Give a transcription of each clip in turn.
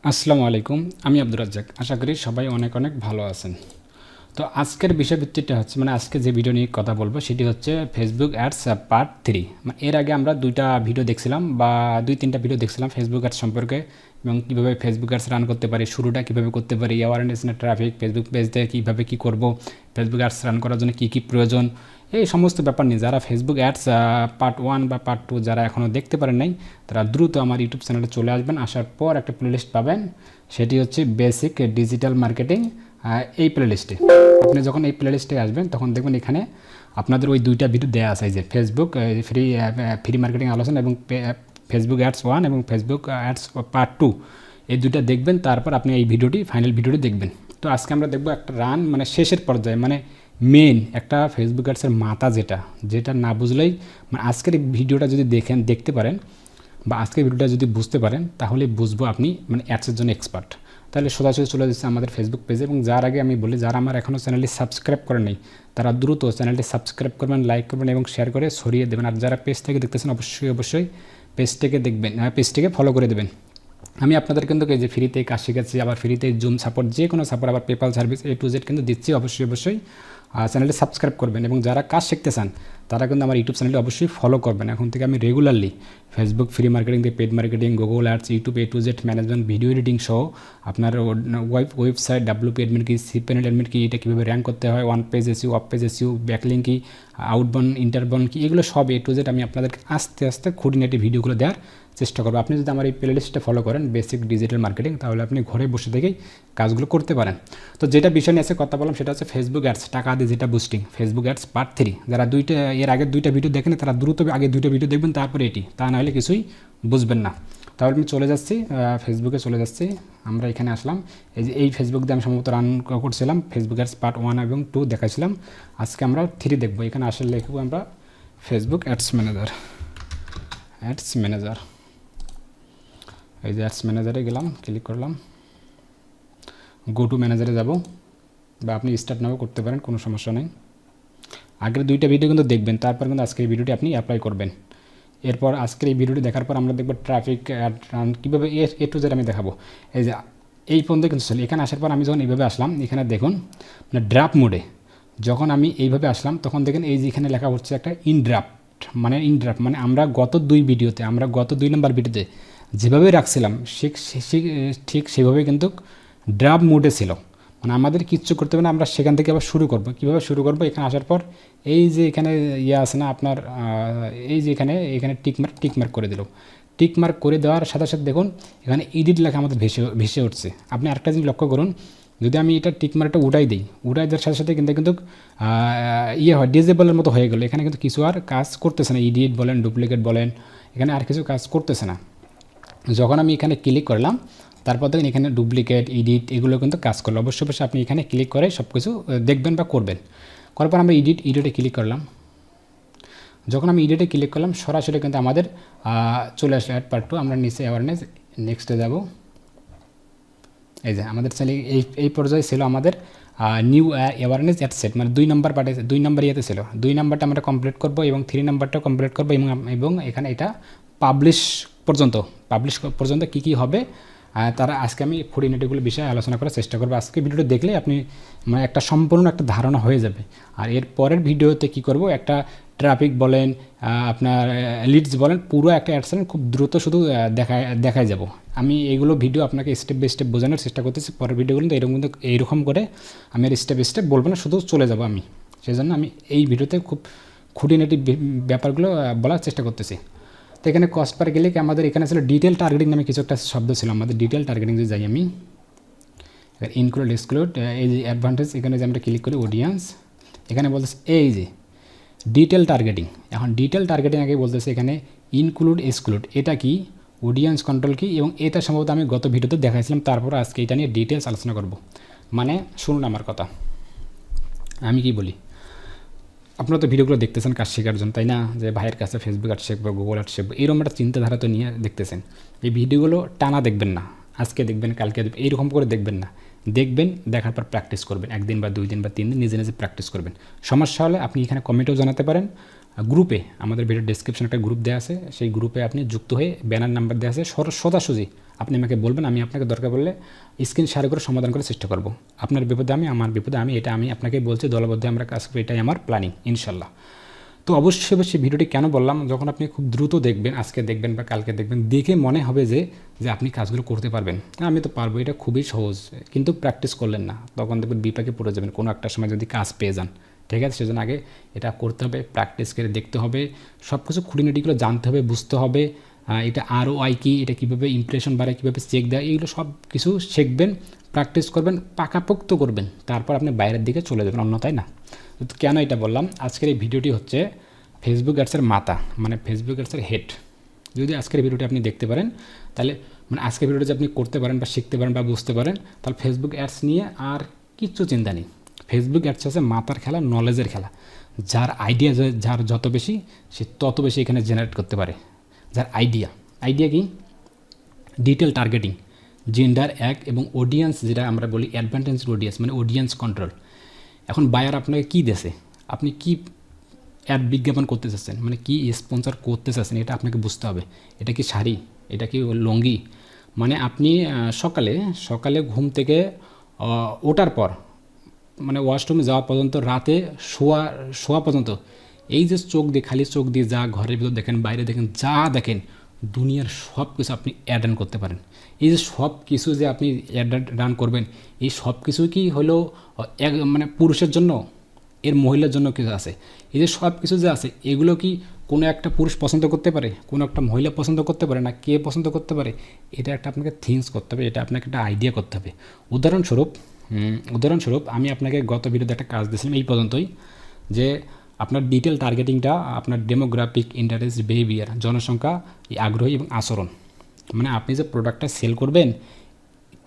আসসালামু আলাইকুম, আমি আব্দুর রাজ্জাক। আশা করি সবাই অনেক অনেক ভালো আছেন। তো আজকের বিষয়ভিত্তিকটা হচ্ছে আজকে যে ভিডিও নিয়ে কথা বলবো সেটি হচ্ছে ফেসবুক অ্যাডস পার্ট 3। এর আগে আমরা দুইটা ভিডিও দেখছিলাম বা দুই তিনটা ভিডিও দেখছিলাম ফেসবুক অ্যাডস সম্পর্কে এবং কীভাবে ফেসবুক অ্যাডস রান করতে পারি, শুরুটা কীভাবে করতে পারি, অ্যাওয়ারনেস না ট্রাফিক, ফেসবুক পেজ থেকে কীভাবে কী করব, ফেসবুক অ্যাডস রান করার জন্য কী কী প্রয়োজন, এই সমস্ত ব্যাপার নিয়ে যারা ফেসবুক অ্যাডস পার্ট 1 বা পার্ট 2 যারা এখনও দেখতে পারেন নাই তারা দ্রুত আমার ইউটিউব চ্যানেলে চলে আসবেন। আসার পর একটা প্লেলিস্ট পাবেন, সেটি হচ্ছে বেসিক ডিজিটাল মার্কেটিং। এই প্লেলিস্টে আপনি যখন এই প্লেলিস্টে আসবেন তখন দেখবেন এখানে আপনাদের ওই দুইটা ভিডিও দেওয়া আছে, যে ফেসবুক ফ্রি মার্কেটিং আলোচনা এবং ফেসবুক অ্যাডস 1 এবং ফেসবুক অ্যাডস পার্ট 2, এই দুইটা দেখবেন। তারপর আপনি এই ভিডিওটি ফাইনাল ভিডিওটি দেখবেন। তো আজকে আমরা দেখব একটা রান শেষের পর্যায়ে মেন একটা ফেসবুক অ্যাডসের মাথা, যেটা না বুঝলেই আজকের এই ভিডিওটা যদি দেখতে পারেন বা আজকের ভিডিওটা যদি বুঝতে পারেন তাহলে বুঝবো আপনি অ্যাডসের জন্য এক্সপার্ট। তাহলে সোজাসুজি চলে যাচ্ছে আমাদের ফেসবুক পেজে। এবং যার আগে আমি বলি, যারা আমার এখনও চ্যানেলটি সাবস্ক্রাইব করেন নাই তারা দ্রুত চ্যানেলটি সাবস্ক্রাইব করবেন, লাইক করবেন এবং শেয়ার করে ছড়িয়ে দেবেন। আর যারা পেজ থেকে দেখতেছেন অবশ্যই পেজটিকে দেখবেন, পেজটিকে ফলো করে দেবেন। আমি আপনাদের কিন্তু এই যে ফ্রিতে কাজ শিখাচ্ছি, আবার ফ্রিতে জুম সাপোর্ট, যে কোনো সাপোর্ট, আবার PayPal service A to Z কিন্তু দিচ্ছি। অবশ্যই চ্যানেলটি সাবস্ক্রাইব করবেন এবং যারা কাজ শিখতে চান তারা কিন্তু আমার ইউটিউব চ্যানেলটি অবশ্যই ফলো করবেন। এখন থেকে আমি রেগুলারলি ফেসবুক ফ্রি মার্কেটিং থেকে paid marketing, Google ads, YouTube A to Z management, video editing সহ আপনার ওয়েবসাইট WP অ্যাডমিন কি, সি প্যানেল অ্যাডমিন কি, এটা কীভাবে র্যাঙ্ক করতে হয়, on page SEO, off page SEO, backlink কি, আউটবাউন্ড ইন্টারবাউন্ড কি, এগুলো সব A to Z আমি আপনাদেরকে আস্তে আস্তে খুঁটিনাটি ভিডিওগুলো দেওয়ার চেষ্টা করবো। আপনি যদি আমার এই প্লেলিস্টটা ফলো করেন বেসিক ডিজিটাল মার্কেটিং, তাহলে আপনি ঘরে বসে থেকেই কাজগুলো করতে পারেন। তো যেটা বিষয় নিয়ে কথা বললাম সেটা হচ্ছে ফেসবুক অ্যাডস টাকা দিয়ে যেটা বুস্টিং, ফেসবুক অ্যাডস পার্ট 3। যারা এর আগের দুইটা ভিডিও দেখেন তারা দ্রুত আগে দুইটা ভিডিও দেখবেন, তারপরে এটি, তা নাহলে কিছুই বুঝবেন না। তাহলে আমি চলে যাচ্ছি ফেসবুকে চলে যাচ্ছি। আমরা এখানে আসলাম, এই ফেসবুক দিয়ে আমি সম্ভবত রান করছিলাম, ফেসবুক অ্যাডস পার্ট 1 এবং 2 দেখাইছিলাম। আজকে আমরা 3 দেখবো। এখানে আসলে লিখবো আমরা ফেসবুক অ্যাডস ম্যানেজার। এই যে অ্যাডস ম্যানেজারে গেলাম, ক্লিক করলাম, গো টু ম্যানেজারে যাব, বা আপনি স্টার্ট নাও করতে পারেন, কোনো সমস্যা নেই। আগের দুইটা ভিডিও কিন্তু দেখবেন, তারপর কিন্তু আজকের এই ভিডিওটি আপনি অ্যাপ্লাই করবেন। এরপর আজকের এই ভিডিওটি দেখার পর আমরা দেখব ট্রাফিক রান কীভাবে A to Z আমি দেখাবো। এই যে এই পর্যন্ত কিন্তু চলে। এখানে আসার পর আমি যখন এইভাবে আসলাম, এখানে দেখুন ড্রাফট মোডে যখন আমি এইভাবে আসলাম তখন দেখেন এই যে এখানে লেখা হচ্ছে একটা ইনড্রাফট, আমরা গত দুই নম্বর ভিডিওতে যেভাবে রাখছিলাম ঠিক সেভাবে কিন্তু ড্রাফট মোডে ছিল। আমাদের কিচ্ছু করতে হবে না, আমরা সেখান থেকে আবার শুরু করব। কীভাবে শুরু করব? এখানে আসার পর এই যে এখানে আছে না আপনার, এই যে এখানে টিকমার্ক করে দিল। টিকমার্ক করে দেওয়ার সাথে সাথে দেখুন এখানে এডিট লেখা আমাদের ভেসে উঠছে। আপনি আরেকটা জিনিস লক্ষ্য করুন, যদি আমি এটা টিকমার্কটা উঠাই দেওয়ার সাথে সাথে কিন্তু হয় ডিজেবলের মতো হয়ে গেল। এখানে কিন্তু কিছু আর কাজ করতেছে না, এডিট বলেন, ডুপ্লিকেট বলেন, এখানে আর কিছু কাজ করতেছে না। যখন আমি এখানে ক্লিক করলাম তারপর দেখেন এখানে ডুপ্লিকেট, এডিট এগুলো কিন্তু কাজ করলো। অবশ্যই আপনি এখানে ক্লিক করে সব কিছু দেখবেন বা করবেন। করার পর আমরা এডিটে ক্লিক করলাম। যখন আমি এডিটে ক্লিক করলাম সরাসরি কিন্তু আমাদের চলে আসলো অ্যাড পার্ট 2। আমরা নিচে অ্যাওয়ারনেস, নেক্সটে যাব। এই যে আমাদের চ্যানেল এই পর্যায়ে ছিল আমাদের নিউ অ্যাওয়ারনেস অ্যাড সেট, 2 নম্বর পার্টে 2 নম্বর ইয়েতে ছিল। 2 নম্বরটা আমরা কমপ্লিট করব এবং 3 নম্বরটাও কমপ্লিট করবো এবং এখানে এটা পাবলিশ পর্যন্ত কী হবে তারা আজকে আমি খুঁটিনাটিগুলো বিষয়ে আলোচনা করার চেষ্টা করবো। আজকে ভিডিওটা দেখলে আপনি একটা সম্পূর্ণ একটা ধারণা হয়ে যাবে। আর এর পরের ভিডিওতে কি করব, একটা ট্রাফিক বলেন, আপনার লিডস বলেন, পুরো একটা অ্যাডসেন্স খুব দ্রুত শুধু দেখায় যাব। আমি এইগুলো ভিডিও আপনাকে স্টেপ বাই স্টেপ বোঝানোর চেষ্টা করতেছি। পরের ভিডিওগুলো তো এইরকম করে আমি আর স্টেপ বলবো না, শুধু চলে যাব আমি। সেই জন্য আমি এই ভিডিওতে খুব খুঁটিনাটি ব্যাপারগুলো বলার চেষ্টা করতেছি। তো এখানে কস্ট পার ক্লিক আমাদের এখানে ছিল ডিটেল টার্গেটিং নামে কিছু একটা শব্দ ছিল। আমাদের ডিটেল টার্গেটিং যে যাই আমি, ইনক্লুড এক্সক্লুড, এই যে অ্যাডভান্টেজ, এখানে যে আমরা ক্লিক করি অডিয়েন্স, এখানে বলতেছে এই যে ডিটেল টার্গেটিং। এখন ডিটেল টার্গেটিং আগে বলতেছে এখানে ইনক্লুড এক্সক্লুড, এটা কি, অডিয়েন্স কন্ট্রোল কি, এবং এটা সম্ভবত আমি গত ভিডিওতে দেখাইছিলাম। তারপর আজকে এটা নিয়ে ডিটেলস আলোচনা করব। শুনুন আমার কথা, আমি কি বলি। আপনারা তো ভিডিওগুলো দেখতেছেন কাজ শেখার জন্য, তাই না? যে ভাইয়ের কাছে ফেসবুক অ্যাড শিখবো, গুগল অ্যাড শিখবো, এরকম একটা চিন্তাধারা তো নিয়ে দেখতেছেন। এই ভিডিওগুলো টানা দেখবেন না, আজকে দেখবেন কালকে দেখবেন, এইরকম করে দেখবেন না। দেখার পর প্র্যাকটিস করবেন, 1 দিন বা 2 দিন বা 3 দিন নিজে প্র্যাকটিস করবেন। সমস্যা হলে আপনি এখানে কমেন্টেও জানাতে পারেন। আমাদের ভিডিও ডেসক্রিপশনে একটা গ্রুপ দেওয়া আছে, সেই গ্রুপে আপনি যুক্ত হয়ে ব্যানার নাম্বার দেওয়া আছে, সোজাসুজি আপনি আমাকে বলবেন, আমি আপনাকে দরকার পড়লে স্ক্রিন শেয়ার করে সমাধান করার চেষ্টা করব। আপনার বিপদে আমি, আমার বিপদে আমি, এটা আমি আপনাকে বলছি, দলবদ্ধে আমরা কাজ করি, এটাই আমার প্ল্যানিং ইনশাল্লাহ। তো অবশ্যই ভিডিওটি কেন বললাম, যখন আপনি খুব দ্রুত দেখবেন, আজকে দেখবেন বা কালকে দেখবেন, দেখে মনে হবে যে আপনি কাজগুলো করতে পারবেন, আমি তো পারবো, এটা খুবই সহজ, কিন্তু প্র্যাকটিস করলেন না, তখন দেখবেন বিপাকে পড়ে যাবেন কোনো একটা সময় যদি কাজ পেয়ে যান। ঠিক আছে, সেজন্য আগে এটা করতে হবে, প্র্যাকটিস করে দেখতে হবে, সব কিছু খুঁটিনাটিগুলো জানতে হবে, বুঝতে হবে, এটা ROI কি, এটা কীভাবে ইমপ্রেশন বাড়ে, কীভাবে চেক দেয়, এইগুলো সব কিছু শিখবেন, প্র্যাকটিস করবেন, পাকাপোক্ত করবেন, তারপর আপনি বাইরের দিকে চলে যাবেন, অন্যথায় না। তো কেন এটা বললাম, আজকের এই ভিডিওটি হচ্ছে ফেসবুক অ্যাডসের মাথা, মানে ফেসবুক অ্যাডসের হেড। যদি আজকের ভিডিওটি আপনি দেখতে পারেন, তাহলে মানে আজকের ভিডিওটি যদি আপনি করতে পারেন বা শিখতে পারেন বা বুঝতে পারেন, তাহলে ফেসবুক অ্যাডস নিয়ে আর কিচ্ছু চিন্তা নেই। ফেসবুক অ্যাডস হচ্ছে মাথার খেলা, নলেজের খেলা। যার আইডিয়া, যার যত বেশি, সে তত বেশি এখানে জেনারেট করতে পারে। যার আইডিয়া কি, ডিটেল টার্গেটিং, জেন্ডার এক এবং অডিয়েন্স, যেটা আমরা বলি অ্যাডভান্টেজ অডিয়েন্স, মানে অডিয়েন্স কন্ট্রোল। এখন বায়ার আপনাকে কী দেশে, আপনি কি অ্যাড বিজ্ঞাপন করতে চাচ্ছেন, মানে কি স্পন্সর করতে চাচ্ছেন, এটা আপনাকে বুঝতে হবে। এটা কি শাড়ি, এটা কি লুঙ্গি, মানে আপনি সকালে ঘুম থেকে ওঠার পর, মানে ওয়াশরুমে যাওয়া পর্যন্ত, রাতে শোয়া পর্যন্ত, এই যে চোখ দিয়ে, খালি চোখ দিয়ে যা ঘরের ভিতর দেখেন, বাইরে দেখেন, যা দেখেন, দুনিয়ার সব কিছু আপনি অ্যাড রান করতে পারেন। এই যে সব কিছু যে আপনি অ্যাড রান করবেন, এই সব কিছু কি হলো মানে পুরুষের জন্য, এর মহিলার জন্য কিছু আছে। এই যে সব কিছু যে আছে, এগুলো কি কোনো একটা পুরুষ পছন্দ করতে পারে, কোনো একটা মহিলা পছন্দ করতে পারে না, কে পছন্দ করতে পারে, এটা একটা আপনাকে থিঙ্কস করতে হবে, এটা আপনাকে একটা আইডিয়া করতে হবে। উদাহরণস্বরূপ আমি আপনাকে গত ভিডিওতে একটা কাজ দিয়েছিলাম এই পর্যন্তই, যে আপনার ডিটেল টার্গেটিংটা, আপনার ডেমোগ্রাফিক, ইন্টারেস্ট, বিহেভিয়ার, জনসংখ্যা, আগ্রহী এবং আচরণ, মানে আপনি যে প্রোডাক্টটা সেল করবেন,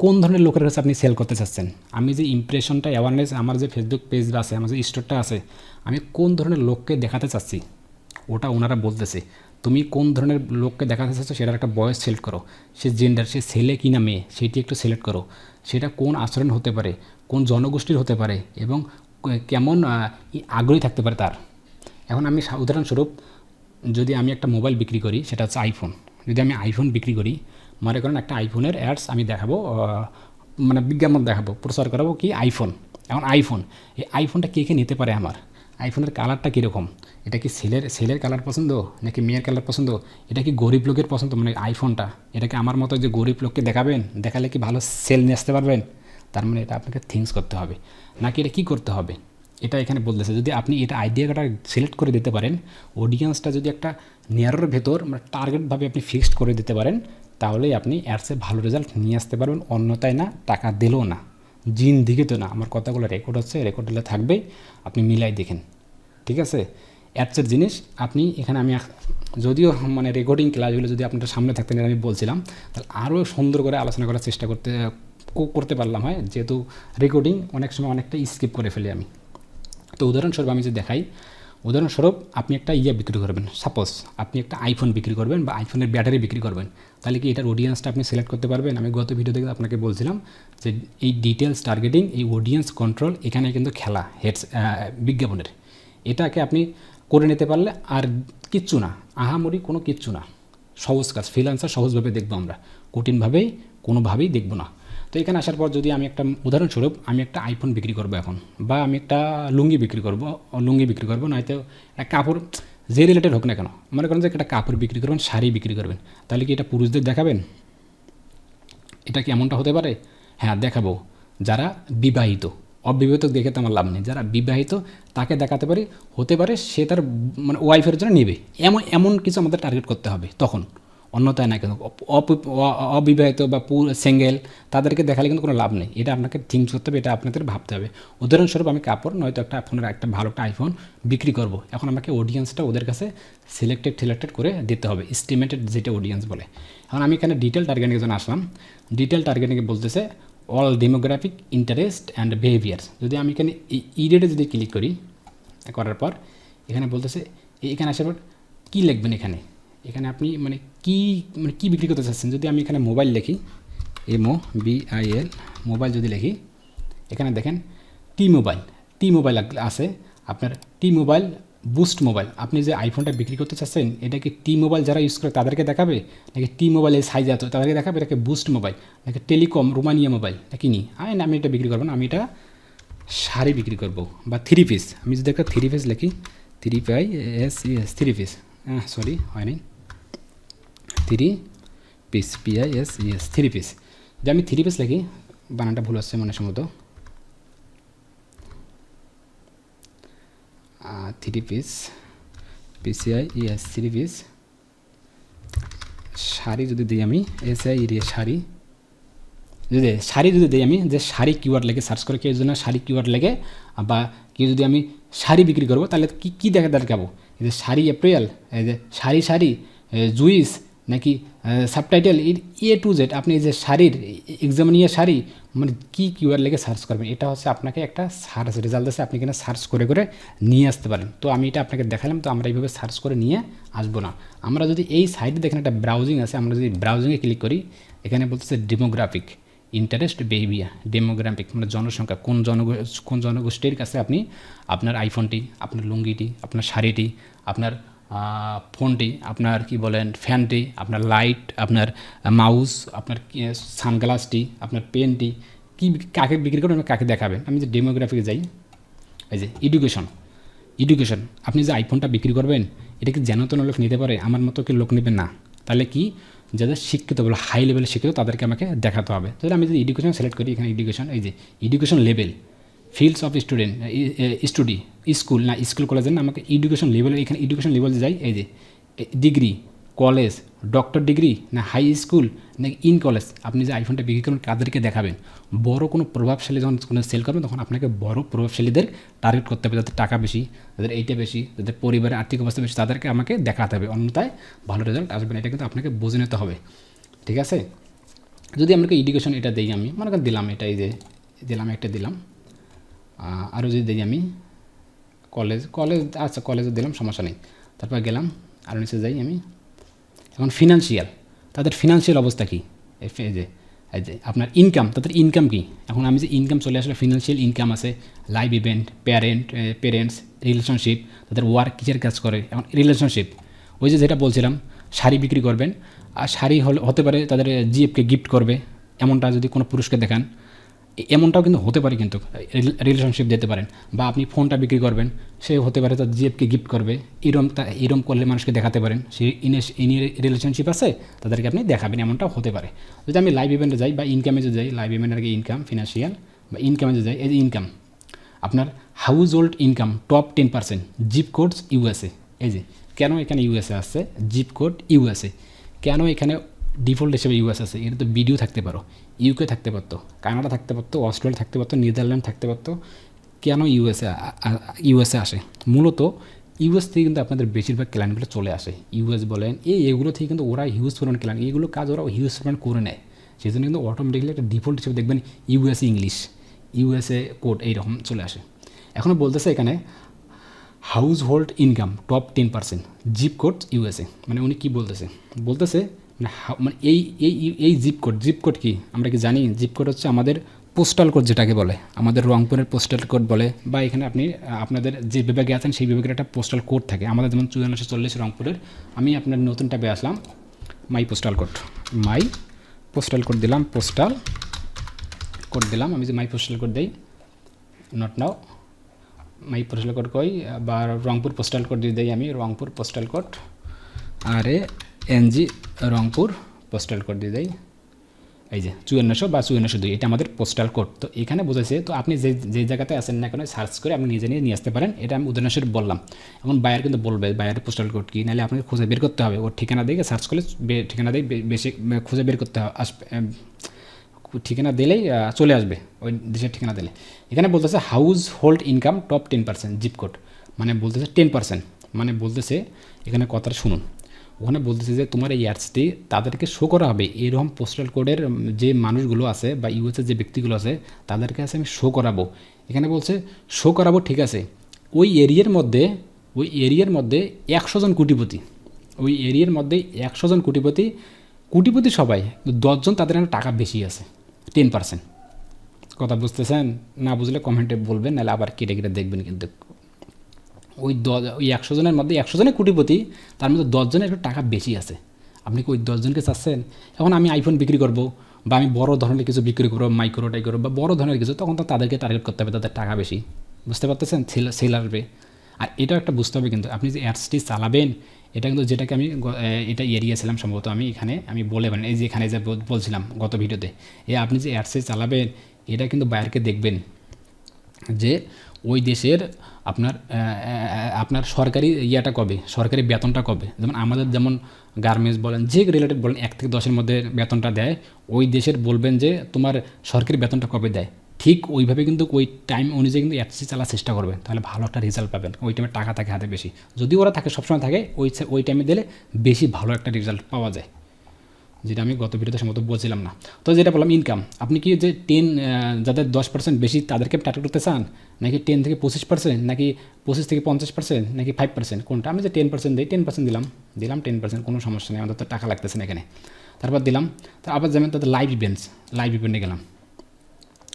কোন ধরনের লোকের কাছে আপনি সেল করতে চাচ্ছেন। আমি যে ইমপ্রেশনটা, অ্যাওয়ারনেস, আমার যে ফেসবুক পেজ আছে, আমার যে স্টোরটা আছে, আমি কোন ধরনের লোককে দেখাতে চাচ্ছি, ওটা ওনারা বলতেছে। তুমি কোন ধরনের লোককে দেখাতে চাচ্ছ, সেটার একটা বয়স সিলেক্ট করো, সে জেন্ডার, সে ছেলে কি না মেয়ে, সেটি একটু সিলেক্ট করো, সেটা কোন আচরণ হতে পারে, কোন জনগোষ্ঠীর হতে পারে, এবং কেমন আগ্রহী থাকতে পারে তার। এখন আমি উদাহরণস্বরূপ, যদি আমি একটা মোবাইল বিক্রি করি, সেটা হচ্ছে আইফোন, যদি আমি আইফোন বিক্রি করি, মনে করেন একটা আইফোনের অ্যাডস আমি দেখাবো, মানে বিজ্ঞাপন দেখাবো, প্রচার করাবো কি আইফোন। এখন এই আইফোনটা কে কে নিতে পারে, আমার আইফোনের কালারটা কীরকম, এটা কি ছেলের কালার পছন্দ নাকি মেয়ের কালার পছন্দ, এটা কি গরিব লোকের পছন্দ, মানে আইফোনটা এটাকে আমার মতো যে গরিব লোককে দেখালে কি ভালো সেল নিয়ে আসতে পারবেন। তার মানে এটা আপনাকে থিঙ্কস করতে হবে, নাকি এটা কী করতে হবে, এটা এখানে বলতেছে। যদি আপনি এটা আইডিয়াটা সিলেক্ট করে দিতে পারেন, অডিয়েন্সটা যদি একটা নেয়ারের ভেতর, মানে টার্গেটভাবে আপনি ফিক্সড করে দিতে পারেন, তাহলেই আপনি অ্যাডসে ভালো রেজাল্ট নিয়ে আসতে পারবেন। অন্যতায় না, টাকা দিলেও না, জিন দিকে তো না। আমার কথাগুলো রেকর্ড হচ্ছে, রেকর্ড হলে থাকবে, আপনি মিলাই দেখেন, ঠিক আছে। অ্যাডসের জিনিস আপনি এখানে, আমি যদিও মানে রেকর্ডিং ক্লাসগুলো যদি আপনার সামনে থাকতেন, আমি বলছিলাম, তাহলে আরও সুন্দর করে আলোচনা করার চেষ্টা করতে পারলাম, হয় যেহেতু রেকর্ডিং অনেক সময় অনেকটা স্কিপ করে ফেলি আমি। তো উদাহরণস্বরূপ আমি যদি দেখাই, উদাহরণস্বরূপ আপনি একটা বিক্রি করবেন, সাপোজ আপনি একটা আইফোন বিক্রি করবেন বা আইফোনের ব্যাটারি বিক্রি করবেন, তাহলে কি এটার অডিয়েন্সটা আপনি সিলেক্ট করতে পারবেন। আমি গত ভিডিও থেকে আপনাকে বলছিলাম যে এই ডিটেলস টার্গেটিং, এই অডিয়েন্স কন্ট্রোল, এখানে কিন্তু খেলা বিজ্ঞাপনের, এটাকে আপনি করে নিতে পারলে আর কিচ্ছু না, আহামরি কোনো কিচ্ছু না, সহজ কাজ। ফ্রিল্যান্সার সহজভাবে দেখবো আমরা, কঠিনভাবেই কোনোভাবেই দেখবো না। তো এখানে আসার পর যদি আমি একটা উদাহরণস্বরূপ, আমি একটা আইফোন বিক্রি করবো এখন, বা আমি একটা লুঙ্গি বিক্রি করবো, নয়তো একটা কাপড়, যে রিলেটেড হোক না কেন, মনে করেন যে একটা কাপড় বিক্রি করবেন, শাড়ি বিক্রি করবেন, তাহলে কি এটা পুরুষদের দেখাবেন? এটা কি এমনটা হতে পারে? হ্যাঁ, দেখাবো। যারা বিবাহিত, অবিবাহিত দেখে তো আমার লাভ নেই, যারা বিবাহিত তাকে দেখাতে পারি, হতে পারে সে তার মানে ওয়াইফের জন্য নেবে, এমন কিছু আমাদের টার্গেট করতে হবে তখন। অন্যথায় না, কিন্তু অবিবাহিত বা সিঙ্গেল তাদেরকে দেখালে কিন্তু কোনো লাভ নেই। এটা আপনাকে থিঙ্ক করতে হবে, এটা আপনাদের ভাবতে হবে। উদাহরণস্বরূপ আমি কাপড় নয়তো একটা ফোনের একটা ভালো একটা আইফোন বিক্রি করব, এখন আমাকে অডিয়েন্সটা ওদের কাছে সিলেক্টেড করে দিতে হবে, এস্টিমেটেড যেটা অডিয়েন্স বলে। এখন আমি এখানে ডিটেল টার্গেটিংয়ের জন্য আসলাম। ডিটেল টার্গেটিংয়ে বলতেছে all demographic, interest and behaviours. যদি আমি এখানে ইডেটে যদি ক্লিক করার পর এখানে বলতেছে, এখানে আসার পর কী লিখবেন, এখানে আপনি মানে কী বিক্রি করতে চাচ্ছেন। যদি আমি এখানে মোবাইল লিখি, MOBIL মোবাইল যদি লিখি, এখানে দেখেন টি মোবাইল আছে, আপনার টি মোবাইল বুস্ট মোবাইল, আপনি যে আইফোনটা বিক্রি করতে চাচ্ছেন এটা কি টি মোবাইল যারা ইউজ করে তাদেরকে দেখাবে, নাকি টি মোবাইলের সাইজ এত তাদেরকে দেখাবে, এটাকে বুস্ট মোবাইল, নাকি টেলিকম রোমানিয়া মোবাইল, নাকি নি? আমি এটা বিক্রি করবো না, আমি এটা শাড়ি বিক্রি করব বা থ্রি পিস। আমি যদি একটা থ্রি পিস লিখি, থ্রি পিস, সরি হয়নি, থ্রি পিস, থ্রি পিস। যে আমি থ্রি পিস লিখি, বানানটা ভুল আসছে মনে সম্ভবত, three piece, three piece sari যদি দিই আমি, শাড়ি যদি দিই আমি, যে শাড়ি কিওয়ার্ড লেগে সার্চ করে কেউ জন্য শাড়ি কিওয়ার্ড লেগে, বা কেউ যদি আমি শাড়ি বিক্রি করবো তাহলে কী দেখাবো, এই যে শাড়ি এপ্রিল, এই যে শাড়ি জুইস, নাকি সাবটাইটেল টু জেড। আপনি এই যে শাড়ির এক্সামিনিয়া শাড়ি মানে কী কিওয়ার্ড লেগে সার্চ করবেন, এটা হচ্ছে আপনাকে একটা সার্চ রেজাল্ট আছে, আপনি এখানে সার্চ করে নিয়ে আসতে পারেন। তো আমি এটা আপনাকে দেখালাম, তো আমরা এইভাবে সার্চ করে নিয়ে আসবো না। আমরা যদি এই সাইডে দেখেন একটা ব্রাউজিং আছে, আমরা যদি ব্রাউজিংয়ে ক্লিক করি, এখানে বলতেছে ডেমোগ্রাফিক, ইন্টারেস্ট বেবিয়া, ডেমোগ্রাফিক মানে জনসংখ্যা, কোন জনগোষ্ঠীর কাছে আপনি আপনার আইফোনটি, আপনার লুঙ্গিটি, আপনার শাড়িটি, আপনার ফোনটি, আপনার কি বলেন ফ্যানটি, আপনার লাইট, আপনার মাউস, আপনার সানগ্লাসটি, আপনার পেনটি কি কাকে বিক্রি করবেন, কাকে দেখাবেন। আমি যে ডেমোগ্রাফিকে যাই, এই যে এডুকেশন, আপনি যে আইফোনটা বিক্রি করবেন এটা কি যেন তেন লোক নিতে পারে? আমার মতো কি লোক নেবেন না? তাহলে কি, যাদের শিক্ষিত বলে হাই লেভেলে শিক্ষিত তাদেরকে আমাকে দেখাতে হবে। তাহলে আমি যদি এডুকেশন সিলেক্ট করি, এখানে এডুকেশন, এই যে education level, fields of student, school না স্কুল কলেজের না, আমাকে এডুকেশন লেভেল, এখানে এডুকেশন লেভেল যাই, এই যে ডিগ্রি, কলেজ, ডক্টর ডিগ্রি, না হাই স্কুল, না ইন কলেজ। আপনি যে আইফোনটা বিক্রি করবেন কাদেরকে দেখাবেন? বড় কোনো প্রভাবশালী যখন কোনো সেল করবেন তখন আপনাকে বড় প্রভাবশালীদের টার্গেট করতে হবে, যাদের টাকা বেশি, যাদের এইটা বেশি, যাদের পরিবারের আর্থিক অবস্থা বেশি, তাদেরকে আমাকে দেখাতে হবে, অন্যথায় ভালো রেজাল্ট আসবে না। এটা কিন্তু আপনাকে বুঝে নিতে হবে, ঠিক আছে? যদি আমাকে এডুকেশন এটা দিই, আমি মনে করেন দিলাম এটা, এই যে দিলাম একটা দিলাম, আরও যদি দিই আমি কলেজ, আচ্ছা কলেজে দিলাম, সমস্যা নেই। তারপর গেলাম আরও নিচে যাই আমি, এখন ফিনান্সিয়াল, তাদের ফিনান্সিয়াল অবস্থা কী, এই যে আপনার তাদের ইনকাম কী। এখন আমি যে ইনকাম চলে আসলে ফিনান্সিয়াল ইনকাম আছে, লাইভ ইভেন্ট, পেরেন্টস, রিলেশনশিপ, তাদের ওয়ার্ক কিসের কাজ করে। এখন রিলেশনশিপ, ওই যে যেটা বলছিলাম শাড়ি বিক্রি করবেন, আর শাড়ি হতে পারে তাদের জিএফকে গিফট করবে, এমনটা যদি কোনো পুরুষকে দেখান, এমনটাও কিন্তু হতে পারে, কিন্তু রিলেশনশিপ দিতে পারেন। বা আপনি ফোনটা বিক্রি করবেন, সে হতে পারে তার জিএফকে গিফট করবে, এরম করলে মানুষকে দেখাতে পারেন সে ইনি রিলেশনশিপ আছে, তাদেরকে আপনি দেখাবেন, এমনটাও হতে পারে। যদি আমি লাইভ ইভেন্টে যাই বা ইনকামে যদি যাই, লাইভ ইভেন্টের আগে ইনকাম, ফিনান্সিয়াল বা ইনকামে যদি যাই, এই যে ইনকাম, আপনার household income top 10%, zip codes USA. এই যে কেন এখানে ইউএসএ আসছে, জিপ কোড ইউএসএ, কেন এখানে ডিফল্ট হিসেবে ইউএস আছে? এটা তো ভিডিও থাকতে পারো, ইউকে থাকতে পারতো, কানাডা থাকতে পারতো, অস্ট্রেলিয়া থাকতে পারতো, নেদারল্যান্ড থাকতে পারতো, কেন ইউএসএ আসে? মূলত ইউএস থেকে কিন্তু আপনাদের বেশিরভাগ ক্লায়েন্টগুলো চলে আসে, ইউএস বলেন এগুলো থেকে কিন্তু ওরা হিউজ পরিমাণ ক্লায়েন্ট, এইগুলো কাজ ওরা হিউজ পরিমাণ করে নেয়। সেই জন্য কিন্তু অটোমেটিকলি একটা ডিফল্ট হিসেবে দেখবেন ইউএসএ ইংলিশ, ইউএসএ কোড এইরকম চলে আসে। এখনও বলতেছে এখানে household income top 10%, zip code USA. মানে উনি কী বলতেছে মানে এই জিপ কোড কি আমরা কি জানি? জিপ কোড হচ্ছে আমাদের পোস্টাল কোড, যেটাকে বলে আমাদের রংপুরের পোস্টাল কোড বলে, বা এখানে আপনি আপনাদের যে বিভাগে আছেন সেই বিভাগের একটা পোস্টাল কোড থাকে। আমাদের যেমন 9440 রংপুরের, আমি আপনার নতুন ট্যাবে আসলাম, মাই পোস্টাল কোড দিলাম, পোস্টাল কোড দিলাম। আমি যে মাই পোস্টাল কোড দিই, not now, my postal code কই, বা রংপুর পোস্টাল কোড দিয়ে দিই আমি, Rangpur postal code, RANG Rangpur postal code দিয়ে দেয়, এই যে 5400 বা 5402, এটা আমাদের পোস্টাল কোড। তো এখানে বোঝাচ্ছে, তো আপনি যে জায়গাতে আসেন না কেন সার্চ করে আপনি নিজে নিয়ে আসতে পারেন। এটা আমি উদাহরণস্বরূপ বললাম। এখন বায়ার কিন্তু বলবে বায়ারের পোস্টাল কোড কী, নাহলে আপনাকে খুঁজে বের করতে হবে, ওর ঠিকানা দিয়ে সার্চ করলে ঠিকানা দিয়ে বেশি খুঁজে বের করতে আসবে, ঠিকানা দিলেই চলে আসবে, ওই দেশের ঠিকানা দিলে। এখানে বলতেছে household income top 10%, zip code মানে বলতেছে 10%, মানে বলতেছে এখানে কথাটা শুনুন, ওখানে বলতেছে যে তোমার এই অ্যাডসটি তাদেরকে শো করা হবে, এরকম পোস্টাল কোডের যে মানুষগুলো আছে বা ইউএসের যে ব্যক্তিগুলো আছে তাদের কাছে আমি শো করাবো। এখানে বলছে শো করাবো, ঠিক আছে, ওই এরিয়ার মধ্যে 100 জন কোটিপতি, ওই এরিয়ার মধ্যে 100 জন কোটিপতি সবাই 10 জন তাদের টাকা বেশি আছে, 10%। কথা বুঝতেছেন? না বুঝলে কমেন্টে বলবেন, নাহলে আবার কেটে দেখবেন। কিন্তু ওই 100 জনের মধ্যে 100 জনের কোটিপতি, তার মধ্যে 10 জনের একটু টাকা বেশি আছে। আপনি কি ওই 10 জনকে চাচ্ছেন? এখন আমি আইফোন বিক্রি করব বা আমি বড় ধরনের কিছু বিক্রি করবো, মাইক্রো টাইক্রো বা বড় ধরনের কিছু, তখন তো তাদেরকে টার্গেট করতে হবে, তাদের টাকা বেশি। বুঝতে পারতেছেন? সেল আসবে। আর এটাও একটা বুঝতে হবে কিন্তু, আপনি যে অ্যাডসটি চালাবেন, এটা কিন্তু যেটাকে আমি এটা এড়িয়েছিলাম সম্ভবত, আমি এখানে আমি বলে পারেন, এই যে এখানে যে বলছিলাম গত ভিডিওতে, আপনি যে অ্যাডসে চালাবেন, এটা কিন্তু বাইরকে দেখবেন যে ওই দেশের আপনার আপনার সরকারি ইয়াটা কবে, সরকারি বেতনটা কবে। যেমন আমাদের যেমন গার্মেন্টস বলেন, যে রিলেটেড বলেন, 1 থেকে 10-এর মধ্যে বেতনটা দেয়, ওই দেশের বলবেন যে তোমার সরকারি বেতনটা কবে দেয়, ঠিক ওইভাবে কিন্তু ওই টাইম অনুযায়ী কিন্তু অ্যাডসি চালার চেষ্টা করবেন, তাহলে ভালো একটা রেজাল্ট পাবেন। ওই টাইমে টাকা থাকে হাতে বেশি, যদি ওরা থাকে সবসময় থাকে, ওই টাইমে দিলে বেশি ভালো একটা রেজাল্ট পাওয়া যায়, যেটা আমি গত ভিডিওতে সম্ভবত বলছিলাম না। তো যেটা বললাম ইনকাম, আপনি কি যে 10 যাদের 10% বেশি তাদেরকে টার্গেট করতে চান, নাকি 10 থেকে 25%, নাকি 25 থেকে 50%, নাকি 5%, কোনটা? আমি যে 10% দিই, 10% দিলাম 10%, কোনো সমস্যা নেই, আমাদের তো টাকা লাগতেছে না এখানে। তারপর দিলাম, তো আবার যেমন তাদের লাইভ ইভেন্টে গেলাম,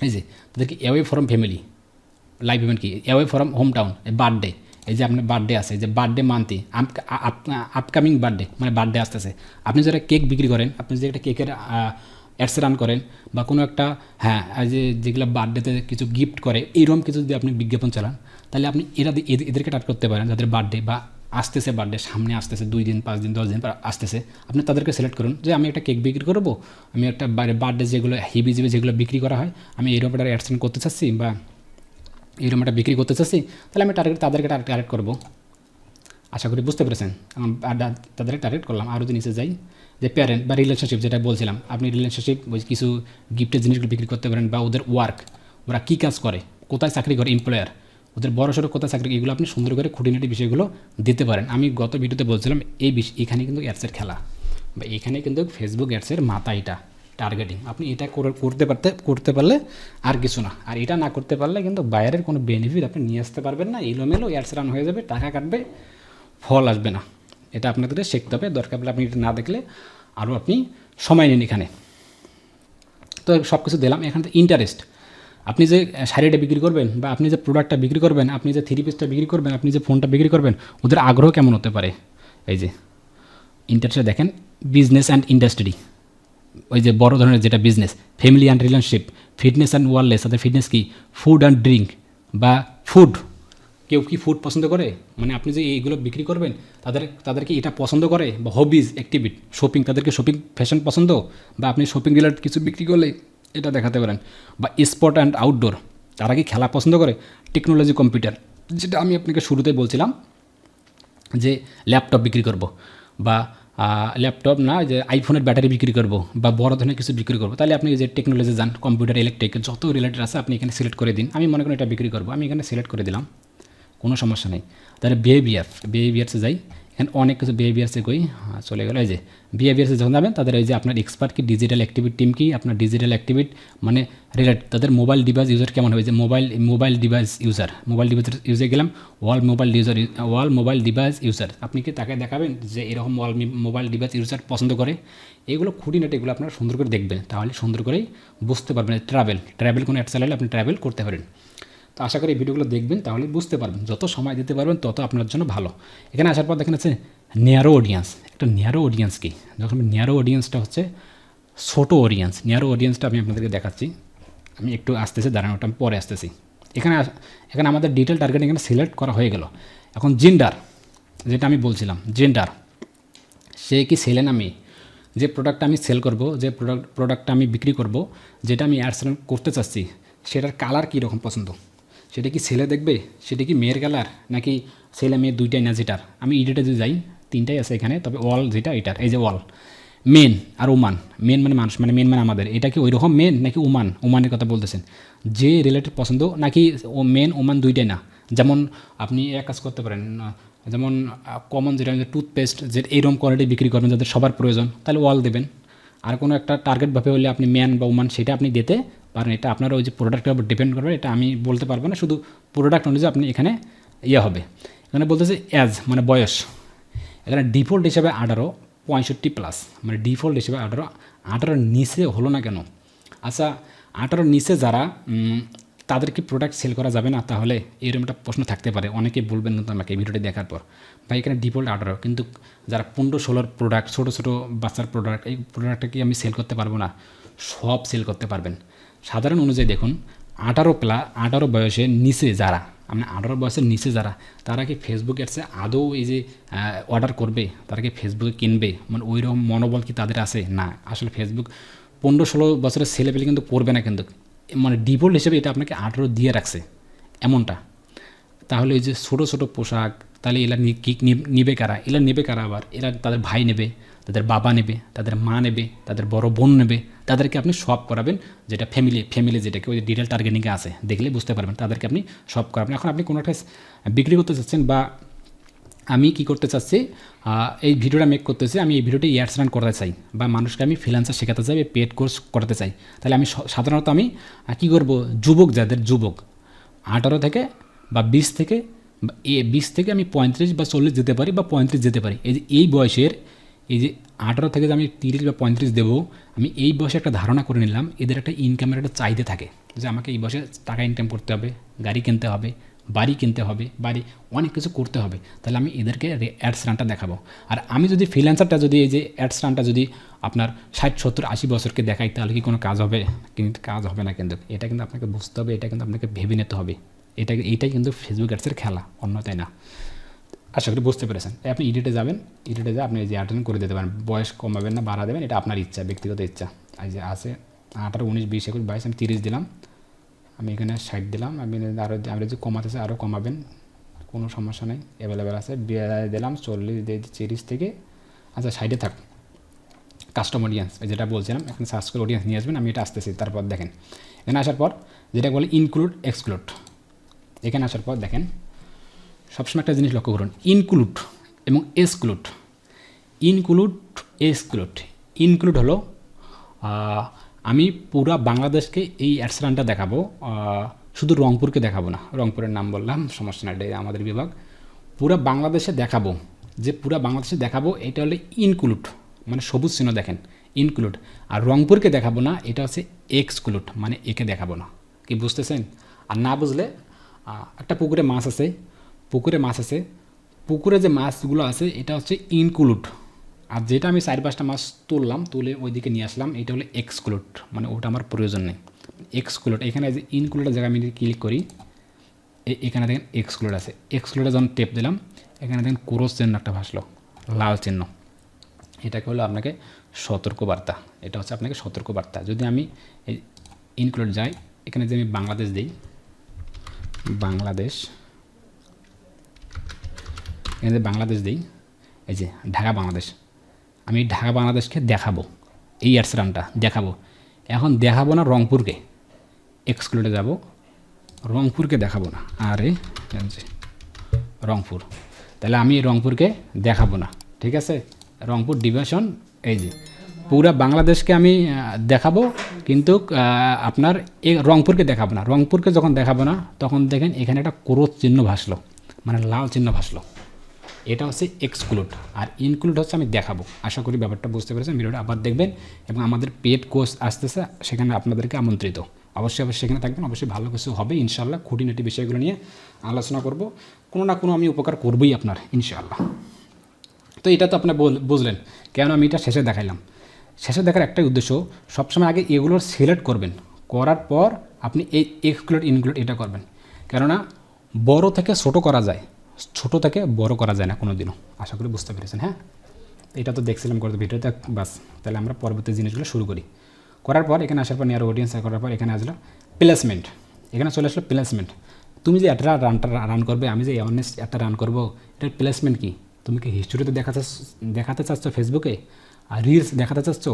এই যে তাদেরকে away from family, live event কি, away from home town, birthday, এই যে আপনার বার্থডে আছে, যে বার্থডে মান্থলি, আপকামিং বার্থডে, মানে বার্থডে আসতেছে, আপনি যারা কেক বিক্রি করেন, আপনি যে একটা কেকের অ্যাডস রান করেন, বা কোনো একটা যেগুলো বার্থডেতে কিছু গিফট করে, এইরকম কিছু যদি আপনি বিজ্ঞাপন চালান, তাহলে আপনি এদেরকে টার্গেট করতে পারেন, যাদের বার্থডে বা আসতেছে, বার্থডে সামনে আসতেছে, 2 দিন 5 দিন 10 দিন পর আসতেছে, আপনি তাদেরকে সিলেক্ট করুন যে আমি একটা কেক বিক্রি করবো, আমি একটা বার্থডে যেগুলো হিবিজিবি যেগুলো বিক্রি করা হয়, আমি এইরকম একটা অ্যাডস রান করতে চাচ্ছি, বা এরকম একটা বিক্রি করতে চাচ্ছি, তাহলে আমি তাদেরকে টার্গেট করবো। আশা করি বুঝতে পেরেছেন। তাদেরকে টার্গেট করলাম। আরও যদি নিচে যাই, যে প্যারেন্ট বা রিলেশনশিপ, যেটা বলছিলাম, আপনি রিলেশনশিপ ওই কিছু গিফটের জিনিসগুলো বিক্রি করতে পারেন, বা ওদের ওয়ার্ক, ওরা কী কাজ করে, কোথায় চাকরি করে, এমপ্লয়ার, ওদের বড়সড় কোথায় চাকরি, এগুলো আপনি সুন্দর করে খুঁটিনাটি বিষয়গুলো দিতে পারেন। আমি গত ভিডিওতে বলছিলাম এখানে কিন্তু অ্যাডসের খেলা, বা এখানে কিন্তু ফেসবুক অ্যাডসের মাথা এটা টার্গেটিং। আপনি এটা করতে পারলে আর কিছু না, আর এটা না করতে পারলে কিন্তু বাইরের কোনো বেনিফিট আপনি নিয়ে আসতে পারবেন না, এলোমেলো অ্যাডস রান হয়ে যাবে, টাকা কাটবে, ফল আসবে না। এটা আপনাদের শিখতে হবে, দরকার পড়লে আপনি এটা না দেখলে আরও আপনি সময় নিন এখানে। তো সব কিছু দিলাম। এখানে তো ইন্টারেস্ট, আপনি যে শাড়িটা বিক্রি করবেন, বা আপনি যে প্রোডাক্টটা বিক্রি করবেন, আপনি যে 3 পিসটা বিক্রি করবেন, আপনি যে ফোনটা বিক্রি করবেন, ওদের আগ্রহ কেমন হতে পারে। এই যে ইন্টারেস্টে দেখেন, বিজনেস অ্যান্ড ইন্ডাস্ট্রি, ওই যে বড় ধরনের যেটা business, family and relationship, fitness and wireless, তাদের ফিটনেস কি, ফুড অ্যান্ড ড্রিঙ্ক, বা ফুড, কেউ কি ফুড পছন্দ করে, মানে আপনি যে এইগুলো বিক্রি করবেন, তাদেরকে এটা পছন্দ করে, বা হবিজ অ্যাক্টিভিটি, শপিং, তাদেরকে শপিং ফ্যাশন পছন্দ, বা আপনি শপিং রিলেটেড কিছু বিক্রি করলে এটা দেখাতে পারেন। বা স্পোর্ট অ্যান্ড আউটডোর, তারা কি খেলা পছন্দ করে, টেকনোলজি, কম্পিউটার, যেটা আমি আপনাকে শুরুতে বলছিলাম যে ল্যাপটপ বিক্রি করব, বা ল্যাপটপ না, যে আইফোনের ব্যাটারি বিক্রি করব, বা বড় ধরনের কিছু বিক্রি করব, তাহলে আপনি যে টেকনোলজি যান, কম্পিউটার, ইলেকট্রিক, যত রিলেটেড আছে আপনি এখানে সিলেক্ট করে দিন। আমি মনে করি এটা বিক্রি করব, আমি এখানে সিলেক্ট করে দিলাম, কোনো সমস্যা নেই। তাহলে বিহেভিয়ার্সে যাই, এখানে অনেক কিছু বিহেভিয়ার্সে কই চলে গেল। এই যে বিহেভিয়ার্সে যখন যাবেন, তাদের এই যে আপনার এক্সপার্ট কি, ডিজিটাল অ্যাক্টিভিটি টিম কি, আপনার ডিজিটাল অ্যাক্টিভিটি মানে রিলেট, তাদের মোবাইল ডিভাইস ইউজার কেমন হবে, যে মোবাইল ডিভাইস ইউজে গেলাম, মোবাইল ডিভাইস ইউজার, আপনি কি তাকে দেখাবেন যে এরকম মোবাইল ডিভাইস ইউজার পছন্দ করে, এগুলো খুঁটিনাটি এগুলো আপনারা সুন্দর করে দেখবেন, তাহলে সুন্দর করেই বুঝতে পারবেন। ট্রাভেল কোনো অ্যাড চালালে আপনি ট্রাভেল করতে পারেন। তো আশা করি এই ভিডিওগুলো দেখবেন, তাহলে বুঝতে পারবেন, যত সময় দিতে পারবেন তত আপনার জন্য ভালো। এখানে আসার পর দেখেন আছে ন্যারো অডিয়েন্স। একটা ন্যারো অডিয়েন্স কি, যখন ন্যারো অডিয়েন্সটা হচ্ছে ছোটো অডিয়েন্স, ন্যারো অডিয়েন্সটা আমি আপনাদেরকে দেখাচ্ছি। আমি একটু আসতেছি, দাঁড়ানোটা আমি পরে আসতেছি। এখানে আমাদের ডিটেল টার্গেট এখানে সিলেক্ট করা হয়ে গেল। এখন জেন্ডার, যেটা আমি বলছিলাম, জেন্ডার, সে কি ছেলে না মেয়ে, যে প্রোডাক্টটা আমি সেল করব, যে প্রোডাক্টটা আমি বিক্রি করব, যেটা আমি অ্যাডস করতে চাচ্ছি, সেটার কালার কী রকম পছন্দ, সেটা কি ছেলে দেখবে, সেটা কি মেয়ের কালার, নাকি ছেলে মেয়ে দুইটাই না, যেটার আমি ইডিটে যদি যাই 3টাই আছে এখানে, তবে ওয়াল যেটা এটার, এই যে ওয়াল, মেন আর ওমান, মেন মানে মানুষ, মানে মেন মানে আমাদের, এটা কি ওই রকম মেন নাকি ওমানের কথা বলতেছেন, যে রিলেটেড পছন্দ, নাকি ও মেন ওমান দুইটাই না। যেমন আপনি এক কাজ করতে পারেন, যেমন কমন যেটা টুথপেস্ট, যে এইরকম কোয়ালিটি বিক্রি করবেন যাদের সবার প্রয়োজন, তাহলে ওয়াল দেবেন। আর কোনো একটা টার্গেট ভাবে হলে আপনি ম্যান বা ওমান সেটা আপনি দিতে পারেন। এটা আপনার ওই যে প্রোডাক্টের উপর ডিপেন্ড করবে, এটা আমি বলতে পারবো না, শুধু প্রোডাক্ট অনুযায়ী আপনি এখানে হবে। এখানে বলতেছে এজ মানে বয়স, এখানে ডিফল্ট হিসাবে 18 65+, মানে ডিফল্ট হিসেবে 18 নিচে হলো না কেন। আচ্ছা 18 নিচে যারা তাদের কি প্রোডাক্ট সেল করা যাবে না? তাহলে এরকম একটা প্রশ্ন থাকতে পারে, অনেকে বলবেন না আমাকে এই ভিডিওটি দেখার পর, ভাই এখানে ডিফল্ট 18, কিন্তু যারা 15-16 প্রোডাক্ট, ছোটো ছোটো বাচ্চার প্রোডাক্ট, এই প্রোডাক্টটা কি আমি সেল করতে পারবো না? সব সেল করতে পারবেন। সাধারণ অনুযায়ী দেখুন, 18 বয়সের নিচে যারা, মানে 18 বয়সের নিচে যারা, তারা কি ফেসবুক অ্যাডসে আদৌ এই যে অর্ডার করবে? তারা কি ফেসবুকে কিনবে? মানে ওই রকম মনোবল কি তাদের আছে? না, আসলে ফেসবুক 15-16 বছরের ছেলেপেলে কিন্তু করবে না, কিন্তু মানে ডিফল্ট হিসেবে এটা আপনাকে 18 দিয়ে রাখছে এমনটা। তাহলে এই যে ছোটো ছোটো পোশাক, তাহলে এরা নিবে কারা? এরা নেবে কারা? আবার এরা তাদের ভাই নেবে, তাদের বাবা নেবে, তাদের মা নেবে, তাদের বড় বোন নেবে, তাদেরকে আপনি সব করাবেন। যেটা ফ্যামিলি যেটাকে ওই ডিটেল টার্গেটিংয়ে আছে, দেখলে বুঝতে পারবেন, তাদেরকে আপনি সব করাবেন। এখন আপনি কোনো একটা বিক্রি করতে চাচ্ছেন, বা আমি কি করতে চাচ্ছি, এই ভিডিওটা মেক করতেছি, আমি এই ভিডিওটি অ্যাডস রান করতে চাই, বা মানুষকে আমি ফ্রিল্যান্সার শেখাতে চাই, পেড কোর্স করতে চাই, তাহলে আমি সাধারণত আমি কী করব, যুবক 18 থেকে বা 20 থেকে, 20 থেকে আমি 35 বা 40 যেতে পারি, বা 35 যেতে পারি। এই যে এই বয়সের, এই যে 18 থেকে যে আমি 30 বা 35 দেবো, আমি এই বয়সে একটা ধারণা করে নিলাম, এদের একটা ইনকামের একটা চাহিদা থাকে, যে আমাকে এই বয়সে টাকা ইনকাম করতে হবে, গাড়ি কিনতে হবে, বাড়ি কিনতে হবে, অনেক কিছু করতে হবে। তাহলে আমি এদেরকে অ্যাডস রানটা দেখাবো। আর আমি যদি ফ্রিল্যান্সারটা, যদি এই যে অ্যাডস রানটা যদি আপনার 60, 70, 80 বছরকে দেখাই, তাহলে কি কোনো কাজ হবে? কিন্তু কাজ হবে না। কিন্তু এটা কিন্তু আপনাকে বুঝতে হবে, এটা কিন্তু আপনাকে ভেবে নিতে হবে। এইটাই কিন্তু ফেসবুক অ্যাডসের খেলা, অন্যতাই না। আশা করি বুঝতে পেরেছেন। আপনি এডিটে যাবেন, এডিটে যা আপনি এই যে অ্যাটেন্ড করে দিতে পারেন। বয়স কমাবেন না বাড়া দেবেন, এটা আপনার ইচ্ছা, ব্যক্তিগত ইচ্ছা। এই যে আছে 18, 19, 20, 21, 22, আমি 30 দিলাম, আমি এখানে 60 দিলাম। আমি যদি কমাতে চাই আরও কমাবেন, কোনো সমস্যা নেই, অ্যাভেলেবেল আছে। দিলাম 40, 30 থেকে, আচ্ছা 60-এ থাক। কাস্টম অডিয়েন্স যেটা বলছিলাম, এখানে সার্চ করে অডিয়েন্স নিয়ে আসবেন, আমি এটা আসতেছি। তারপর দেখেন এখানে আসার পর যেটা বলে ইনক্লুড এক্সক্লুড, এখানে আসার পর দেখেন সবসময় একটা জিনিস লক্ষ্য করুন, ইনক্লুড এবং এক্সক্লুড। ইনক্লুড হলো আমি পুরো বাংলাদেশকে এই অ্যাডস রানটা দেখাবো, শুধু রংপুরকে দেখাবো না। রংপুরের নাম বললাম, সমস্যা না, এটা আমাদের বিভাগ। পুরো বাংলাদেশে দেখাবো, যে পুরো বাংলাদেশে দেখাবো, এটা হলো ইনক্লুড, মানে সবুজ চিহ্ন দেখেন, ইনক্লুড। আর রংপুরকে দেখাবো না, এটা হচ্ছে এক্সক্লুড, মানে একে দেখাবো না। কি বুঝতেছেন? আর না বুঝলে, একটা পুকুরে মাছ আছে, পুকুরে যে মাছগুলো আছে এটা হচ্ছে ইনক্লুড, আর যেটা আমি 4-5টা মাছ তুললাম, তুলে ওইদিকে নিয়ে আসলাম, এটা হলো এক্সক্লুড, মানে ওটা আমার প্রয়োজন নেই। এক্সক্লুড, এখানে যে ইনক্লুডের জায়গায় আমি ক্লিক করি, এখানে দেখেন এক্সক্লুড আছে। এক্সক্লুডে যখন টেপ দিলাম, এখানে দেখেন ক্রস চিহ্ন একটা ভাসলো, লাল চিহ্ন, এটাকে হলো আপনাকে সতর্কবার্তা। এটা হচ্ছে আপনাকে সতর্কবার্তা। যদি আমি এই ইনক্লুড যাই, এখানে যে আমি বাংলাদেশ দিই, এখানে যে বাংলাদেশ দিই, এই যে ঢাকা বাংলাদেশ, আমি ঢাকা বাংলাদেশকে দেখাবো, এই অ্যাডস রানটা দেখাবো। এখন দেখাবো না রংপুরকে, এক্সক্লুডে যাব, রংপুরকে দেখাবো না, আরে রংপুর, তাহলে আমি রংপুরকে দেখাবো না, ঠিক আছে। রংপুর ডিভিশন, এই যে পুরা বাংলাদেশকে আমি দেখাবো, কিন্তু আপনার রংপুরকে দেখাবো না। রংপুরকে যখন দেখাবো না, তখন দেখেন এখানে একটা ক্রস চিহ্ন ভাসলো, মানে লাল চিহ্ন ভাসলো, এটা হচ্ছে এক্সক্লুড। আর ইনক্লুড হচ্ছে আমি দেখাবো। আশা করি ব্যাপারটা বুঝতে পেরেছেন। ভিডিওটা আবার দেখবেন, এবং আমাদের পেড কোর্স আসতেছে, সেখানে আপনাদেরকে আমন্ত্রিত। অবশ্যই সেখানে থাকবেন, অবশ্যই ভালো কিছু হবে ইনশাআল্লাহ। খুঁটিনাটি বিষয়গুলো নিয়ে আলোচনা করব, কোনো না কোনো আমি উপকার করবই আপনার ইনশাআল্লাহ। তো এটা তো আপনার বুঝলেন কেন আমি এটা শেষে দেখাইলাম। শেষে দেখার একটাই উদ্দেশ্য, সবসময় আগে এগুলোর সিলেক্ট করবেন, করার পর আপনি এই এক্সক্লুড ইনক্লুড এটা করবেন। কেননা বড় থেকে ছোট করা যায়, ছোট থেকে বড় করা যায় না কোনো দিনও। আশা করি বুঝতে পেরেছেন। হ্যাঁ, এটা তো দেখছিলাম করতে ভিডিওতে, বাস। তাহলে আমরা পরবর্তী জিনিসগুলো শুরু করি। করার পর এখানে আসার পর নিয়ার অডিয়েন্স করার পর এখানে আসলো প্লেসমেন্ট, এখানে চলে আসলো প্লেসমেন্ট। তুমি যে একটা রান করবে, আমি যে অ্যাওয়ারনেস একটা রান করবো, এটার প্লেসমেন্ট কী? তুমি কি হিস্টোরিতে দেখাতে চাচ্ছ ফেসবুকে, আর রিলস দেখাতে চাচ্ছ,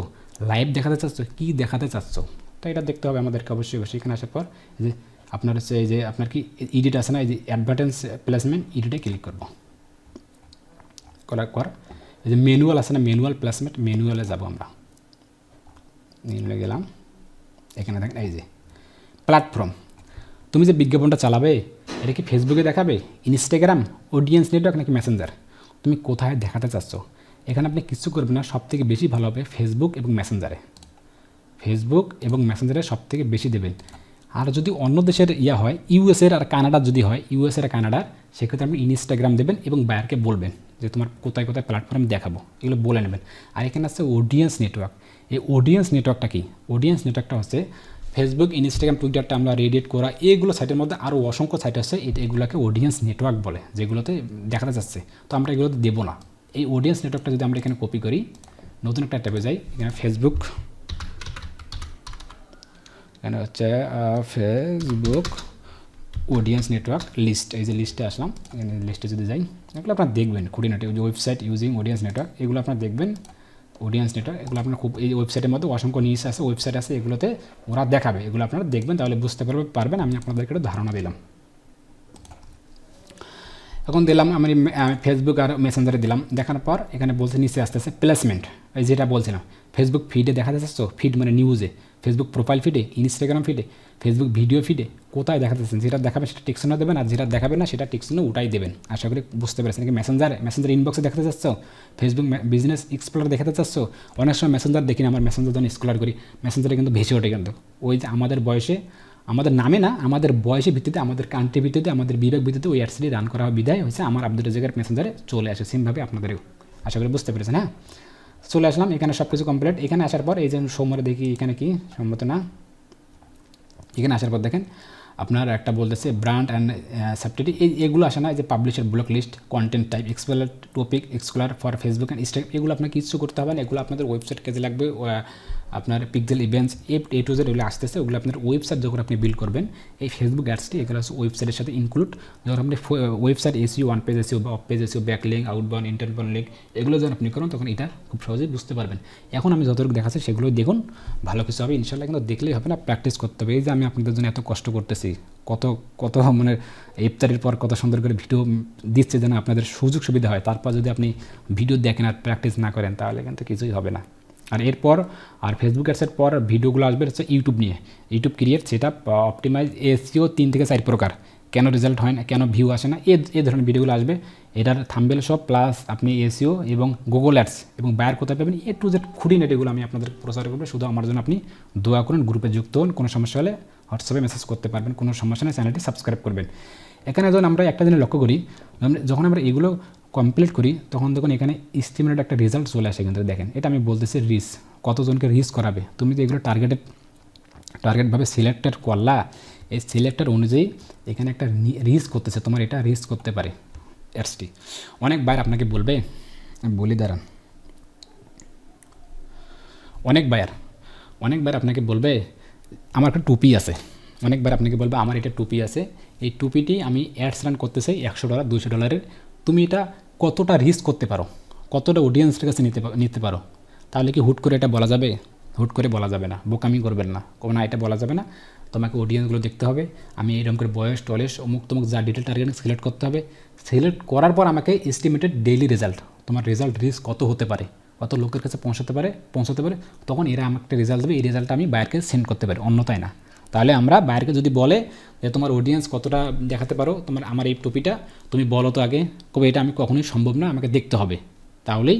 লাইভ দেখাতে চাচ্ছ, কী দেখাতে চাচ্ছ? তো এটা দেখতে হবে আমাদেরকে অবশ্যই। এখানে আসার পর যে আপনার হচ্ছে এই যে আপনার কি এডিট আছে না, এই যে অ্যাডভার্টাইজ প্লেসমেন্ট, এডিটে ক্লিক করবো। করার পর এই যে ম্যানুয়াল আছে না, ম্যানুয়াল প্লেসমেন্ট, ম্যানুয়ালে যাবো আমরা। ম্যানুয়ালে গেলাম, এখানে দেখেন এই যে প্ল্যাটফর্ম। তুমি যে বিজ্ঞাপনটা চালাবে, এটা কি ফেসবুকে দেখাবে, ইনস্টাগ্রাম, অডিয়েন্স নেটওয়ার্ক, নাকি মেসেঞ্জার? তুমি কোথায় দেখাতে চাচ্ছ? এখানে আপনি কিছু করবেন না, সবথেকে বেশি ভালো হবে ফেসবুক এবং মেসেঞ্জারে। ফেসবুক এবং মেসেঞ্জারে সবথেকে বেশি দেবেন। আর যদি অন্য দেশের হয় ইউএসের আর কানাডার যদি হয় ইউএসের আর কানাডার, সেক্ষেত্রে আপনি ইনস্টাগ্রাম দেবেন এবং বায়ারকে বলবেন যে তোমার কোথায় কোথায় প্ল্যাটফর্ম দেখাবো, এগুলো বলে নেবেন। আর এখানে আছে অডিয়েন্স নেটওয়ার্ক। এই অডিয়েন্স নেটওয়ার্কটা কি? অডিয়েন্স নেটওয়ার্কটা হচ্ছে ফেসবুক, ইনস্টাগ্রাম, টুইটারটা আমরা রেডিয়েট করা, এইগুলো সাইটের মধ্যে আরও অসংখ্য সাইট আছে, এগুলোকে অডিয়েন্স নেটওয়ার্ক বলে, যেগুলোতে দেখাতে যাচ্ছে। তো আমরা এগুলোতে দেবো না। এই অডিয়েন্স নেটওয়ার্কটা যদি আমরা এখানে কপি করি, নতুন একটা ট্যাবে যাই, এখানে ফেসবুক, এখানে হচ্ছে ফেসবুক অডিয়েন্স নেটওয়ার্ক লিস্ট, এই যে লিস্টে আসলাম, এখানে লিস্টে যদি যাই, এগুলো আপনার দেখবেন খুঁটিনাটি, ওই যে ওয়েবসাইট ইউজিং অডিয়েন্স নেটওয়ার্ক, এগুলো আপনার দেখবেন অডিয়েন্স নেটওয়ার্ক, এগুলো আপনার খুব, এই ওয়েবসাইটের মধ্যে অসংখ্য নিউজ আছে, ওয়েবসাইট আছে, এগুলোতে ওরা দেখাবে, এগুলো আপনারা দেখবেন, তাহলে বুঝতে পারবেন। আমি আপনাদেরকে একটু ধারণা দিলাম। এখন দিলাম আমি ফেসবুক আর মেসেঞ্জারে দিলাম, দেখার পর এখানে বলছে নিচে আসতে আসতে প্লেসমেন্ট, এই যেটা বলছিলাম ফেসবুক ফিডে দেখা যাচ্ছে, তো ফিড মানে নিউজে, ফেসবুক প্রোফাইল ফিডে, ইনস্টাগ্রাম ফিডে, ফেসবুক ভিডিও ফিডে কোথায় দেখা যাচ্ছেন, যেটা দেখাবেন সেটা টিকসনও দেবেন, আর যেটা দেখাবে না সেটা টিকসনও ওটাই দেবেন। আশা করি বুঝতে পেরেছেন। নাকি মেসেঞ্জার ইনবক্সে দেখাতে চাচ্ছ, ফেসবুক বিজনেস এক্সপ্লোরার দেখাতে চাচ্ছ, অনেক সময় মেসেঞ্জার দেখি না, আমার মেসেঞ্জার যখন স্ক্রল করি মেসেঞ্জারে কিন্তু ভেসে ওঠে, কিন্তু ওই যে আমাদের বয়সে, আমাদের নামে না, আমাদের বয়সের ভিত্তিতে, আমাদের কান্ট্রি ভিত্তিতে, আমাদের বিবেক ভিত্তিতে ওই অ্যাডসটি রান করা বিদায় হয়েছে আমার আব্দুল রাজ্জাকের মেসেঞ্জারে চলে আসে, সেমভাবে আপনাদেরও আশা করি বুঝতে পেরেছেন। হ্যাঁ, চলে আসলাম, এখানে সব কিছু কমপ্লিট। এখানে আসার পর এই যে সোমবারে দেখি এখানে কি সম্মত না, এখানে আসার পর দেখেন আপনার একটা বলতেছে ব্র্যান্ড অ্যান্ড সাবটিটি, এগুলো আসে না, এই যে publisher block list, content type, explore topic, explore for Facebook and Instagram, এগুলো আপনার কিছু করতে হবে না, এগুলো আপনাদের ওয়েবসাইট কাজে লাগবে। আপনার pixel events A to Z এগুলো আসতেছে, ওগুলো আপনার ওয়েবসাইট যখন আপনি বিল্ড করবেন, এই ফেসবুক অ্যাডসটি এগুলো হচ্ছে ওয়েবসাইটের সাথে ইনক্লুড। যখন আপনি website SEO, on page SEO বা off page SEO, backlink, outbound, interbound link, এগুলো যখন আপনি করেন তখন এটা খুব সহজেই বুঝতে পারবেন। এখন আমি যতটুকু দেখাচ্ছি সেগুলো দেখুন, ভালো কিছু হবে ইনশাল্লাহ, কিন্তু দেখলেই হবে না, প্র্যাকটিস করতে হবে। এই যে আমি আপনাদের জন্য এত কষ্ট করতেছি, কত কত মানে ইফতারির পর কত সুন্দর করে ভিডিও দিচ্ছে যেন আপনাদের সুযোগ সুবিধা হয়, তারপর যদি আপনি ভিডিও দেখেন আর প্র্যাকটিস না করেন তাহলে কিন্তু কিছুই হবে না। আর এরপর আর ফেসবুক অ্যাডসের পর ভিডিওগুলো আসবে হচ্ছে ইউটিউব নিয়ে, ইউটিউব ক্রিয়েট, সেটা অপটিমাইজ, এসইও 3 থেকে 4 প্রকার, কেন রেজাল্ট হয় না, কেন ভিউ আসে না, এই ধরনের ভিডিওগুলো আসবে। এটার থাম্বনেল সব প্লাস আপনি এসইও এবং গুগল অ্যাডস এবং বায়ার কোথায় পাবেন, এ টু জেড খুঁটিনাটিগুলো আমি আপনাদের প্রচার করবো। শুধু আমার জন্য আপনি দোয়া করুন, গ্রুপে যুক্ত হন, কোনো সমস্যা হলে হোয়াটসঅ্যাপে মেসেজ করতে পারবেন, কোনো সমস্যা নেই, চ্যানেলটি সাবস্ক্রাইব করবেন। এখানে যখন আমরা একটা জিনিস লক্ষ্য করি, যখন আমরা এগুলো কমপ্লিট করি তখন দেখুন এখানে এস্টিমেটেড একটা রেজাল্ট চলে আসে, কিন্তু দেখেন এটা আমি বলতেছি রিচ, কতজনকে রিচ করাবে, তুমি তো এগুলো টার্গেটভাবে সিলেক্টেড করলা, এই সিলেক্টেড অনুযায়ী এখানে একটা রিচ করতেছে, তোমার এটা রিচ করতে পারে অ্যাডসটি। অনেক বাইর আপনাকে বলবে, আমি বলি দাঁড়ান, অনেক বাইর আপনাকে বলবে আমার একটা টুপি আছে, অনেকবার আপনাকে বলবে আমার এটা টুপি আছে, এই টুপিটি আমি অ্যাডস রান করতে চাই $100 $200, তুমি এটা কতটা রিস্ক করতে পারো, কতটা অডিয়েন্সের কাছে নিতে পারো, তাহলে কি হুট করে এটা বলা যাবে? হুট করে বলা যাবে না, বোকামি করবেন না, না এটা বলা যাবে না, তোমাকে অডিয়েন্সগুলো দেখতে হবে, আমি এরকম করে বয়স টলেস অমুক তমুক যা ডিটেল টার্গেটিং সিলেক্ট করতে হবে, সিলেক্ট করার পর আমাকে এস্টিমেটেড ডেইলি রেজাল্ট, তোমার রেজাল্ট রিস্ক কত হতে পারে, কত লোকের কাছে পৌঁছাতে পারে, তখন এরা আমাকে একটা রেজাল্ট দেবে, এই রেজাল্টটা আমি বাইরকে সেন্ড করতে পারি, অন্যথায় না। তাহলে আমরা বাইরকে যদি বলে যে তোমার অডিয়েন্স কতটা দেখাতে পারো, তোমার আমার এই টপিটা তুমি বলো তো আগে, কবে এটা আমি কখনোই সম্ভব না, আমাকে দেখতে হবে, তাহলেই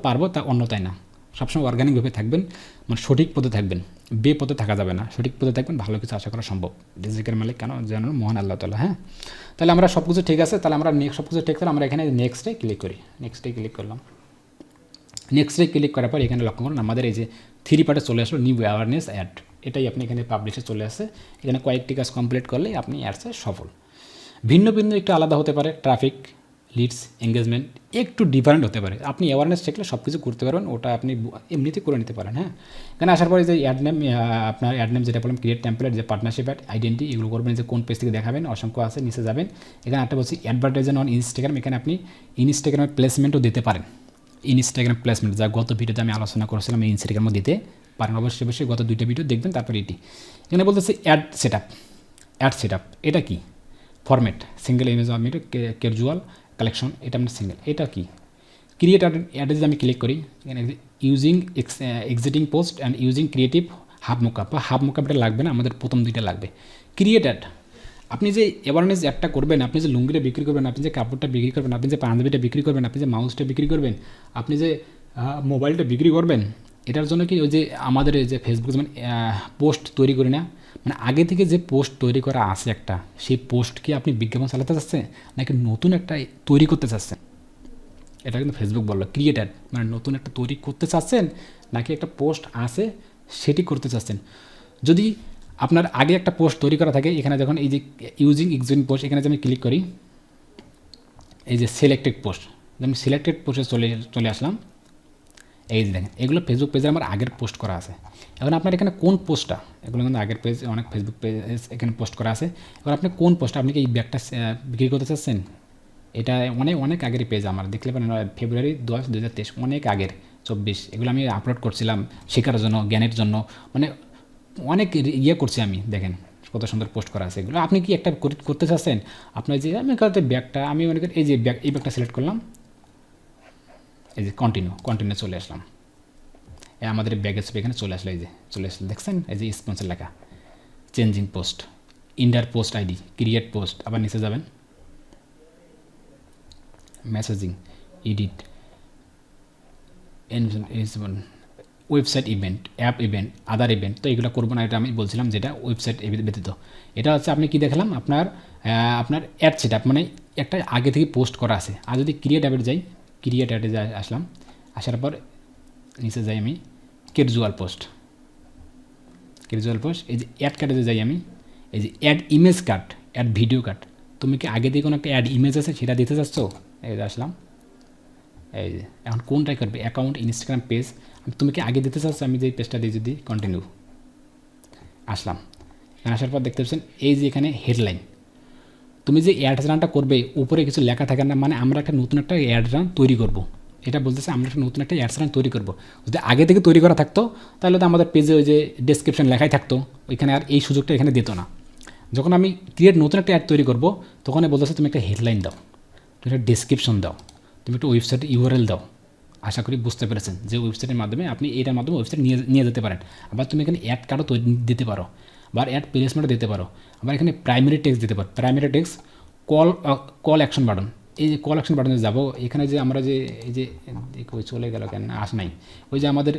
পারবো, তা অন্যথায় না। সবসময় অর্গানিকভাবে থাকবেন, মানে সঠিক পথে থাকবেন, পথে থাকা যাবে না, সঠিক পথে থাকবেন, ভালো কিছু আশা করা সম্ভব। রিজিকের মালিক কেন যেন মহান আল্লাহ তাআলা। হ্যাঁ, তাহলে আমরা সব কিছু ঠিক আছে, তাহলে আমরা সব কিছু ঠিক আছে, আমরা এখানে নেক্সটে ক্লিক করি, নেক্সটে ক্লিক করলাম। নেক্সটে ক্লিক করার পর এখানে লক্ষ্য করুন আমাদের এই যে 3 পার্টে চলে আসলো নিউ অ্যাওয়ারনেস অ্যাড, এটাই আপনি এখানে পাবলিশে চলে আসছে, এখানে কয়েকটি কাজ কমপ্লিট করলেই আপনি অ্যাডসে সফল। ভিন্ন একটু আলাদা হতে পারে, ট্রাফিক, লিডস, এঙ্গেজমেন্ট একটু ডিফারেন্ট হতে পারে, আপনি অ্যাওয়ারনেস শিখলে সব কিছু করতে পারবেন, ওটা আপনি এমনিতে করে নিতে পারেন। হ্যাঁ, এখানে আসার পরে যে আপনার অ্যাড নেম যেটা বললাম, ক্রিয়েট টেমপ্লেট, যে পার্টনারশিপ অ্যাড, আইডেন্টি, এগুলো করবেন, যে কোন পেজ থেকে দেখাবেন, অসংখ্য আছে, নিচে যাবেন, এখানে একটা বলছি অ্যাডভার্টাইজমেন্ট অন ইনস্টাগ্রাম, এখানে আপনি ইনস্টাগ্রামের প্লেসমেন্টও দিতে পারেন, ইনস্টাগ্রাম প্লেসমেন্ট যা গত ভিডিওতে আমি আলোচনা করেছিলাম, এই ইনস্টাগ্রামও দিতে পারেন, অবশ্যই গত 2টা ভিডিও দেখবেন, তারপর এটি এখানে বলতেছে অ্যাড সেট আপ, এটা কি ফরম্যাট, সিঙ্গেল ইমেজ আমি ক্যাজুয়াল কালেকশন, এটা আপনার সিঙ্গেল, এটা কি ক্রিয়েট অ্যাডে যদি আমি ক্লিক করি, এখানে using exciting post and using creative half mockup, বা হাফ মোকআপটা লাগবে না, আমাদের প্রথম 2টা লাগবে। ক্রিয়েট অ্যাড, আপনি যে অ্যাওয়ারনেস অ্যাডটা করবেন, আপনি যে লুঙ্গিটা বিক্রি করবেন, আপনি যে কাপড়টা বিক্রি করবেন, আপনি যে পাঞ্জাবিটা বিক্রি করবেন, আপনি যে মাউসটা বিক্রি করবেন, আপনি যে মোবাইলটা বিক্রি করবেন, এটার জন্য কি ওই যে আমাদের এই যে ফেসবুক যেমন পোস্ট তৈরি করি না, মানে আগে থেকে যে পোস্ট তৈরি করা আছে একটা, সেই পোস্ট কি আপনি বিজ্ঞাপন চালাতে চাচ্ছেন নাকি নতুন একটা তৈরি করতে চাচ্ছেন? এটা কিন্তু ফেসবুক বললো ক্রিয়েটার, মানে নতুন একটা তৈরি করতে চাচ্ছেন নাকি একটা পোস্ট আছে সেটি করতে চাচ্ছেন। যদি আপনার আগে একটা পোস্ট তৈরি করা থাকে, এখানে যখন এই যে ইউজিং এক্সিস্টিং পোস্ট, এখানে যে আমি ক্লিক করি, এই যে সিলেক্টেড পোস্ট, আমি সিলেক্টেড পোস্টে চলে আসলাম। এই যে দেখেন এগুলো ফেসবুক পেজে আমার আগের পোস্ট করা আছে। এখন আপনার এখানে কোন পোস্টটা, এগুলো কিন্তু আগের পেজ, অনেক ফেসবুক পেজ এখানে পোস্ট করা আছে। এবার আপনি কোন পোস্ট, আপনি কি এই ব্যাগটা বিক্রি করতে চাচ্ছেন? এটা অনেক আগের পেজ আমার, দেখলে পারেন ফেব্রুয়ারি 10, 2023, অনেক আগের 24। এগুলো আমি আপলোড করছিলাম শেখার জন্য, জ্ঞানের জন্য, মানে অনেক ইয়ে করছি আমি। দেখেন কত সুন্দর পোস্ট করা আছে এগুলো। আপনি কি একটা করতে চাচ্ছেন? আপনার যে আমি কালকে ব্যাগটা, আমি মনে করি এই যে ব্যাগ, এই ব্যাগটা সিলেক্ট করলাম, এই যে কন্টিনিউ চলে আসলাম। আমাদের ব্যাগের ছবি এখানে চলে আসলো, এই যে চলে আসলো, দেখছেন এই যে স্পন্সর লেখা, changing post, enter post ID, create post, আবার নিচে যাবেন messaging, edit, website event, app event, other event. তো এগুলো করবো না, এটা আমি বলছিলাম যেটা ওয়েবসাইট ব্যতীত। এটা হচ্ছে আপনি কি দেখালাম, আপনার অ্যাড সেট আপ, মানে একটা আগে থেকে পোস্ট করা আছে। আর যদি ক্রিয়েট অ্যাপে যাই, ক্রিয়েট অ্যাডে আসলাম, আসার পর নিচে যাই আমি ক্যাজুয়াল পোস্ট, এই যে অ্যাড কার্ডে যাই আমি, এই যে ad image card, ad video card. তুমি কি আগে থেকে কোনো একটা অ্যাড ইমেজ আছে সেটা দিতে চাচ্ছ? এই যে আসলাম, এই যে এখন কোনটাই করবে, অ্যাকাউন্ট, ইনস্টাগ্রাম পেজ, তুমি কি আগে দিতে চাচ্ছ? আমি যে পেজটা দিই, যদি কন্টিনিউ আসলাম, আসার পর দেখতে পাচ্ছেন এই যে এখানে হেডলাইন, তুমি যে অ্যাড রানটা করবে উপরে কিছু লেখা থাকে না, মানে আমরা একটা নতুন একটা অ্যাড রান তৈরি করব। এটা বলতেছে আমরা একটা নতুন একটা অ্যাডস রান তৈরি করব। যদি আগে থেকে তৈরি করা থাকতো তাহলে তো আমাদের পেজে ওই যে ডেসক্রিপশন লেখাই থাকতো, ওইখানে আর এই সুযোগটা এখানে দিত না। যখন আমি নতুন একটা অ্যাড তৈরি করব, তখন বলতেছে তুমি একটা হেডলাইন দাও, তুমি একটা ডেসক্রিপশন দাও, তুমি একটা ওয়েবসাইটের ইউআরএল দাও। আশা করি বুঝতে পেরেছেন যে ওয়েবসাইটের মাধ্যমে আপনি এটার মাধ্যমে ওয়েবসাইট নিয়ে যেতে পারেন। আবার তুমি এখানে অ্যাড কার্ডও তৈরি দিতে পারো, আবার অ্যাড প্লেসমেন্টও দিতে পারো, আবার এখানে প্রাইমারি টেক্সট দিতে পারো। Primary text, call action button, এই যে কল অ্যাকশন বাটনে যাবো, এখানে যে আমরা যে এই যে ওই চলে গেল কেন, আস নাই, ওই যে আমাদের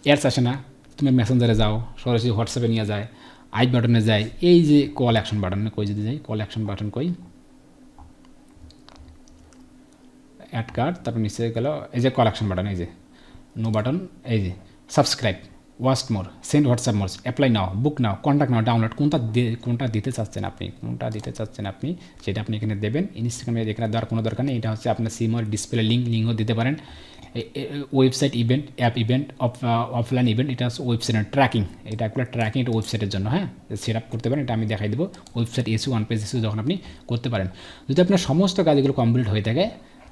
অ্যাডস আসে না, তুমি মেসেঞ্জারে যাও, সরাসরি হোয়াটসঅ্যাপে নিয়ে যায়, আই বাটনে যায়, এই যে কল অ্যাকশন বাটনে কই যদি যাই, কল অ্যাকশন বাটন কই, অ্যাড কার্ড, তারপর নিচে গেল এই যে কল অ্যাকশন বাটন, এই যে নো বাটন, এই যে subscribe, watch more, send WhatsApp more, apply now, book now, contact now, download, কোনটা দিতে চাচ্ছেন আপনি সেটা আপনি এখানে দেবেন। ইনস্টাগ্রামে এখানে দেওয়ার কোনো দরকার নেই, এটা হচ্ছে আপনার সিম আর ডিসপ্লে লিঙ্কও দিতে পারেন। Website event, app event, offline event, এটা হচ্ছে ওয়েবসাইটের ট্র্যাকিং, এটা একটা ট্র্যাকিং, এটা ওয়েবসাইটের জন্য, হ্যাঁ সেট আপ করতে পারেন। এটা আমি দেখাই দেবো, website SEO, on page SEO যখন আপনি করতে পারেন। যদি আপনার সমস্ত কাজগুলো কমপ্লিট হয়ে থাকে,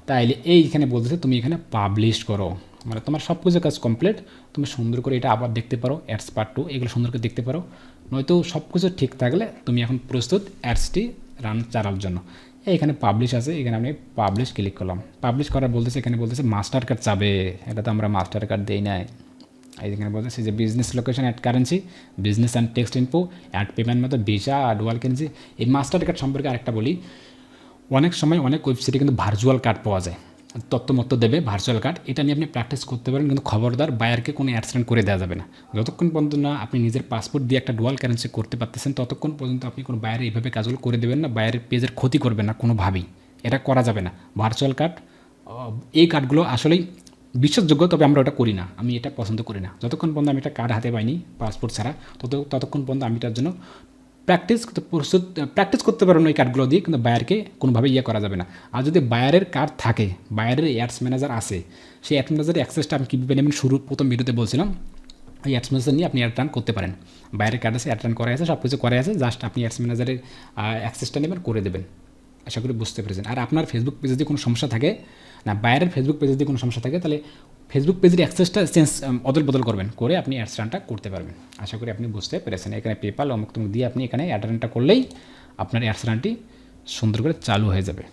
তাইলে এইখানে বলতেছে তুমি এখানে পাবলিশ করো, মানে তোমার সব কিছু কাজ কমপ্লিট। তুমি সুন্দর করে এটা আবার দেখতে পারো, অ্যাডস পার্ট 2 এগুলো সুন্দর করে দেখতে পারো। নয়তো সব কিছু ঠিক থাকলে তুমি এখন প্রস্তুত অ্যাডসটি রান চালার জন্য। এখানে পাবলিশ আছে, এখানে আমি পাবলিশ ক্লিক করলাম। পাবলিশ করার বলতেছে, এখানে বলতেছে মাস্টার কার্ড চাবে, এটা তো আমরা মাস্টার কার্ড দেই নাই। এখানে বলতেছে যে business location, add currency, business and text info, add payment method, Visa, dual currency. এই মাস্টার কার্ড সম্পর্কে আরেকটা বলি, অনেক সময় অনেক ওয়েবসাইটে কিন্তু ভার্চুয়াল কার্ড পাওয়া যায়, তথ্যমত্ত দেবে ভার্চুয়াল কার্ড, এটা নিয়ে আপনি প্র্যাকটিস করতে পারেন, কিন্তু খবরদার বায়ারকে কোনো অ্যাডসেন্ট করে দেওয়া যাবে না। যতক্ষণ পর্যন্ত না আপনি নিজের পাসপোর্ট দিয়ে একটা ডুয়াল কারেন্সি করতে পারতেছেন, ততক্ষণ পর্যন্ত আপনি কোনো বায়ারে এইভাবে কাজগুলো করে দেবেন না, বায়ারের পেজের ক্ষতি করবেন না কোনোভাবেই, এটা করা যাবে না। ভার্চুয়াল কার্ড, এই কার্ডগুলো আসলেই বিশ্বাসযোগ্য, তবে আমরা ওটা করি না, আমি এটা পছন্দ করি না। যতক্ষণ পর্যন্ত আমি একটা কার্ড হাতে পাইনি পাসপোর্ট ছাড়া, ততক্ষণ পর্যন্ত আমি এটার জন্য প্র্যাকটিস করতে পারবেন ওই কার্ডগুলো দিয়ে, কিন্তু বায়ারকে কোনোভাবে ইয়ে করা যাবে না। আর যদি বায়ারের কার্ড থাকে, বায়ারের অ্যাডস ম্যানেজার আছে, সেই অ্যাডস ম্যানেজারের অ্যাক্সেসটা আমি কীভাবে নেবেন প্রথম ভিডিওতে বলছিলাম, এই অ্যাডস ম্যানেজার নিয়ে আপনি অ্যাড রান করতে পারেন। বায়ারের কার্ড আছে, অ্যাড রান করা আছে, সব কিছু করা আছে, জাস্ট আপনি অ্যাডস ম্যানেজারের অ্যাক্সেসটা নেবেন, করে দেবেন। আশা করি বুঝতে পেরেছেন। আর আপনার ফেসবুক পেজে যদি কোনো সমস্যা থাকে, না বাইরের ফেসবুক পেজে যদি কোনো সমস্যা থাকে, তাহলে ফেসবুক পেজের অ্যাক্সেসটা অদল বদল করবেন, করে আপনি অ্যাডস রানটা করতে পারবেন। আশা করি আপনি বুঝতে পেরেছেন। এখানে পেপাল অমুক তমুক দিয়ে আপনি এখানে অ্যাড রানটা করলেই আপনার অ্যাডস রানটি সুন্দর করে চালু হয়ে যাবে।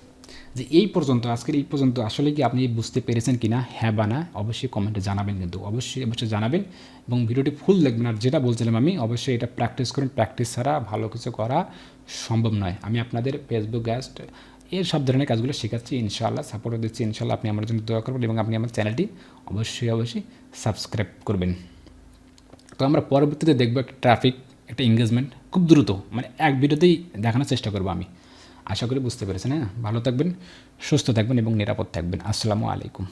যে এই পর্যন্ত, আজকের এই পর্যন্ত আসলে কি আপনি বুঝতে পেরেছেন কি না, হ্যাঁ বা না, অবশ্যই কমেন্টে জানাবেন, কিন্তু অবশ্যই জানাবেন, এবং ভিডিওটি ফুল দেখবেন। আর যেটা বলছিলাম আমি, অবশ্যই এটা প্র্যাকটিস করুন, প্র্যাকটিস ছাড়া ভালো কিছু করা সম্ভব নয়। আমি আপনাদের ফেসবুক এর সব ধরনের কাজগুলো শেখাচ্ছি ইনশাআল্লাহ, সাপোর্টও দিচ্ছি ইনশাআল্লাহ। আপনি আমার জন্য দোয়া করবেন এবং আপনি আমার চ্যানেলটি অবশ্যই সাবস্ক্রাইব করবেন। তো আমরা পরবর্তীতে দেখবো একটা ট্রাফিক, একটা এঙ্গেজমেন্ট খুব দ্রুত, মানে এক ভিডিওতেই দেখানোর চেষ্টা করবো আমি। আশা করি বুঝতে পেরেছেন। হ্যাঁ, ভালো থাকবেন, সুস্থ থাকবেন এবং নিরাপদ থাকবেন। আসসালামু আলাইকুম।